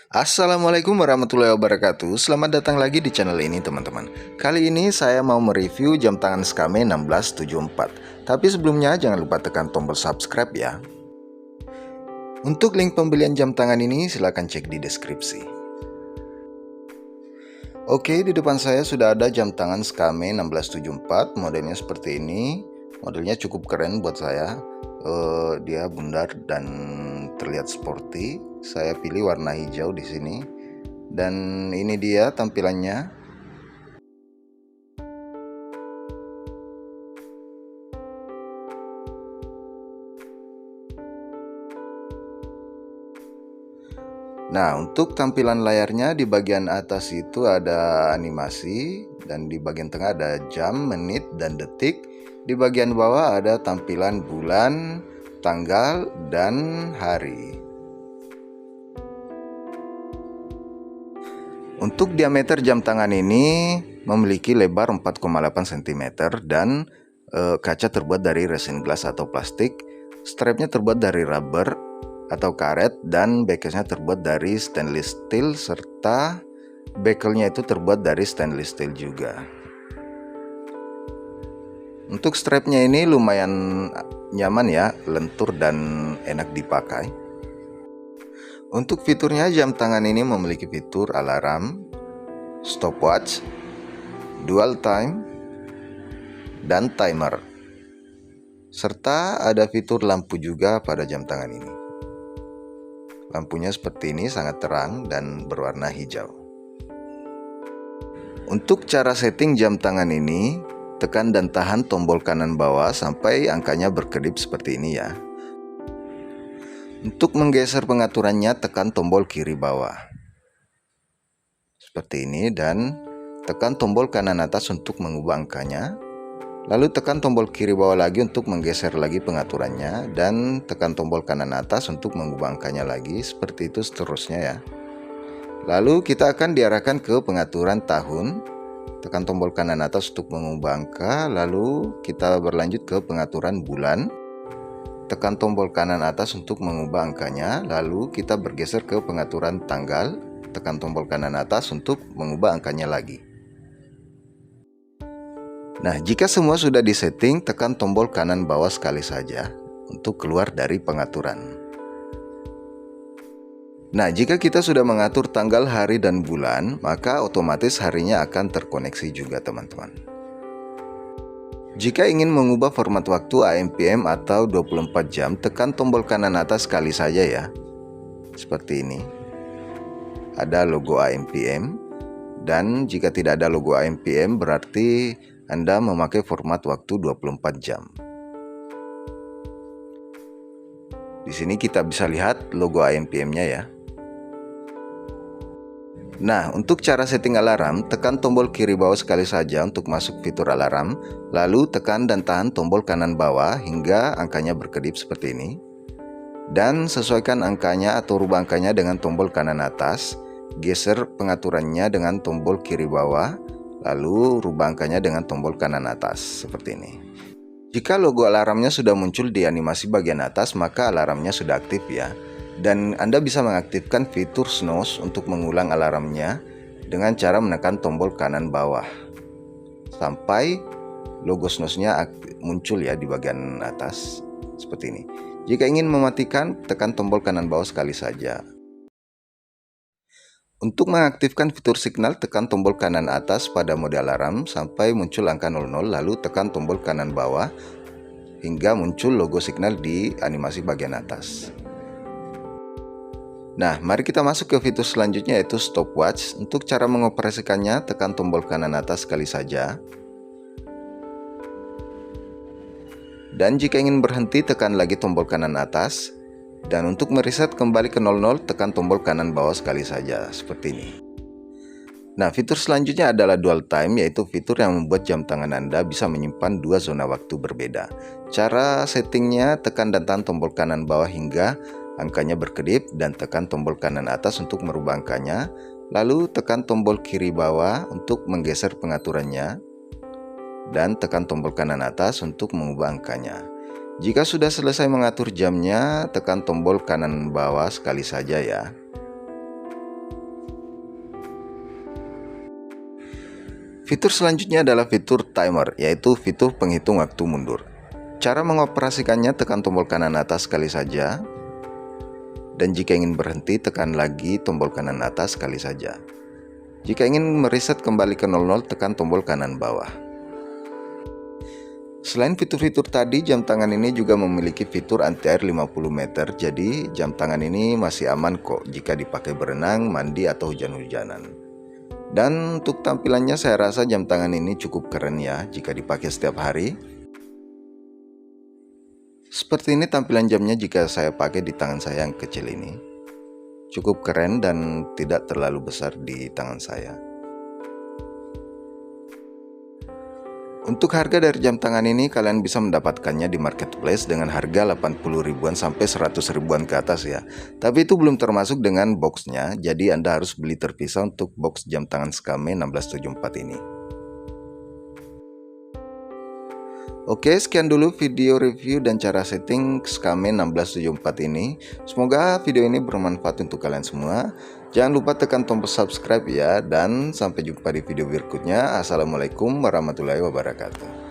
Assalamualaikum warahmatullahi wabarakatuh. Selamat datang lagi di channel ini teman-teman. Kali ini saya mau mereview jam tangan Skame 1674. Tapi sebelumnya jangan lupa tekan tombol subscribe ya. Untuk link pembelian jam tangan ini silahkan cek di deskripsi. Oke, di depan saya sudah ada jam tangan Skame 1674. Modelnya seperti ini. Modelnya cukup keren buat saya. Dia bundar dan terlihat sporty. Saya pilih warna hijau di sini. Dan ini dia tampilannya. Nah, untuk tampilan layarnya di bagian atas itu ada animasi dan di bagian tengah ada jam, menit, dan detik. Di bagian bawah ada tampilan bulan, tanggal, dan hari. Untuk diameter jam tangan ini memiliki lebar 4,8 cm dan kaca terbuat dari resin glass atau plastik. Strapnya terbuat dari rubber atau karet dan bekelnya terbuat dari stainless steel serta bekelnya itu terbuat dari stainless steel juga. Untuk strapnya ini lumayan nyaman ya, lentur dan enak dipakai. Untuk fiturnya jam tangan ini memiliki fitur alarm, stopwatch, dual time, dan timer. Serta ada fitur lampu juga pada jam tangan ini. Lampunya seperti ini, sangat terang dan berwarna hijau. Untuk cara setting jam tangan ini, tekan dan tahan tombol kanan bawah sampai angkanya berkedip seperti ini ya. Untuk menggeser pengaturannya, tekan tombol kiri bawah seperti ini dan tekan tombol kanan atas untuk mengubah angkanya. Lalu tekan tombol kiri bawah lagi untuk menggeser lagi pengaturannya dan tekan tombol kanan atas untuk mengubah angkanya lagi, seperti itu seterusnya ya. Lalu kita akan diarahkan ke pengaturan tahun. Tekan tombol kanan atas untuk mengubah angka, lalu kita berlanjut ke pengaturan bulan. Tekan tombol kanan atas untuk mengubah angkanya, lalu kita bergeser ke pengaturan tanggal. Tekan tombol kanan atas untuk mengubah angkanya lagi. Nah, jika semua sudah disetting, tekan tombol kanan bawah sekali saja untuk keluar dari pengaturan. Nah, jika kita sudah mengatur tanggal, hari, dan bulan, maka otomatis harinya akan terkoneksi juga teman-teman. Jika ingin mengubah format waktu AM PM atau 24 jam, tekan tombol kanan atas sekali saja ya. Seperti ini. Ada logo AM PM, dan jika tidak ada logo AM PM berarti Anda memakai format waktu 24 jam. Di sini kita bisa lihat logo AM PM-nya ya. Nah, untuk cara setting alarm, tekan tombol kiri bawah sekali saja untuk masuk fitur alarm, lalu tekan dan tahan tombol kanan bawah hingga angkanya berkedip seperti ini. Dan sesuaikan angkanya atau rubah angkanya dengan tombol kanan atas, geser pengaturannya dengan tombol kiri bawah, lalu rubah angkanya dengan tombol kanan atas seperti ini. Jika logo alarmnya sudah muncul di animasi bagian atas, maka alarmnya sudah aktif ya. Dan Anda bisa mengaktifkan fitur snooze untuk mengulang alarmnya dengan cara menekan tombol kanan bawah sampai logo snooze-nya muncul ya di bagian atas seperti ini. Jika ingin mematikan, tekan tombol kanan bawah sekali saja. Untuk mengaktifkan fitur signal, tekan tombol kanan atas pada mode alarm sampai muncul angka 00, lalu tekan tombol kanan bawah hingga muncul logo signal di animasi bagian atas. Nah, mari kita masuk ke fitur selanjutnya yaitu stopwatch. Untuk cara mengoperasikannya, tekan tombol kanan atas sekali saja. Dan jika ingin berhenti, tekan lagi tombol kanan atas. Dan untuk mereset kembali ke 00, tekan tombol kanan bawah sekali saja, seperti ini. Nah, fitur selanjutnya adalah dual time, yaitu fitur yang membuat jam tangan Anda bisa menyimpan dua zona waktu berbeda. Cara settingnya, tekan dan tahan tombol kanan bawah hingga angkanya berkedip, dan tekan tombol kanan atas untuk merubah angkanya, lalu tekan tombol kiri bawah untuk menggeser pengaturannya, dan tekan tombol kanan atas untuk mengubah angkanya. Jika sudah selesai mengatur jamnya, tekan tombol kanan bawah sekali saja ya. Fitur selanjutnya adalah fitur timer, yaitu fitur penghitung waktu mundur. Cara mengoperasikannya, tekan tombol kanan atas sekali saja. Dan jika ingin berhenti, tekan lagi tombol kanan atas sekali saja. Jika ingin mereset kembali ke 00, tekan tombol kanan bawah. Selain fitur-fitur tadi, jam tangan ini juga memiliki fitur anti-air 50 meter. Jadi jam tangan ini masih aman kok jika dipakai berenang, mandi, atau hujan-hujanan. Dan untuk tampilannya saya rasa jam tangan ini cukup keren ya jika dipakai setiap hari. Seperti ini tampilan jamnya jika saya pakai di tangan saya yang kecil ini. Cukup keren dan tidak terlalu besar di tangan saya. Untuk harga dari jam tangan ini kalian bisa mendapatkannya di marketplace dengan harga 80 ribuan sampai 100 ribuan ke atas ya. Tapi itu belum termasuk dengan boxnya, jadi Anda harus beli terpisah untuk box jam tangan Skame 1674 ini. Oke, sekian dulu video review dan cara setting Skame 1674 ini. Semoga video ini bermanfaat untuk kalian semua. Jangan lupa tekan tombol subscribe ya, dan sampai jumpa di video berikutnya. Assalamualaikum warahmatullahi wabarakatuh.